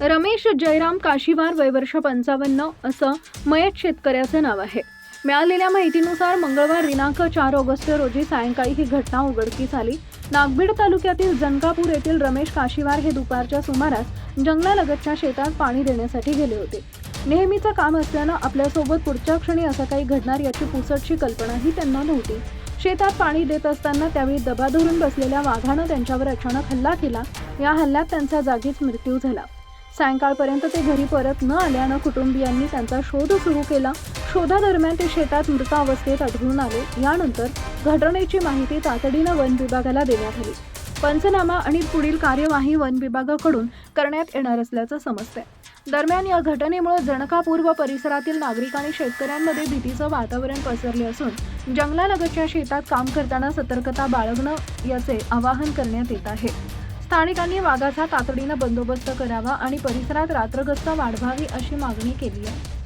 रमेश जयराम काशीवार वय वर्ष 55 असं मयत शेतकऱ्याचं नाव आहे। मिळालेल्या माहितीनुसार मंगळवार दिनांक 4 ऑगस्ट रोजी सायंकाळी ही घटना उघडकीस आली। नागभीड तालुक्यातील जनकापूर येथील रमेश काशीवार हे दुपारच्या सुमारास जंगलालगतच्या शेतात पाणी देण्यासाठी गेले होते। नेहमीचं काम असल्यानं आपल्यासोबत पुढच्या क्षणी असं काही घडणार याची पुसटशी कल्पनाही त्यांना नव्हती। शेतात पाणी देत असताना त्यावेळी दबा धरून बसलेल्या वाघानं त्यांच्यावर अचानक हल्ला केला। या हल्ल्यात त्यांचा जागीच मृत्यू झाला। सायंकाळपर्यंत ते घरी परत न आल्यानं कुटुंबियांनी त्यांचा शोध सुरू केला। शोधादरम्यान ते शेतात मृत अवस्थेत आढळून आले। यानंतर घटनेची माहिती तातडीनं वन विभागाला देण्यात आली। पंचनामा आणि पुढील कार्यवाही वन विभागाकडून करण्यात येणार असल्याचं समजतंय। दरम्यान या घटनेमुळे जनकापूर व परिसरातील नागरिक आणि शेतकऱ्यांमध्ये भीतीचं वातावरण पसरले असून जंगलालगतच्या शेतात काम करताना सतर्कता बाळगणं याचे आवाहन करण्यात येत आहे। स्थानिकांनी वाघाचा तातडीनं बंदोबस्त करावा आणि परिसरात रात्रगस्त वाढवावी अशी मागणी केली आहे।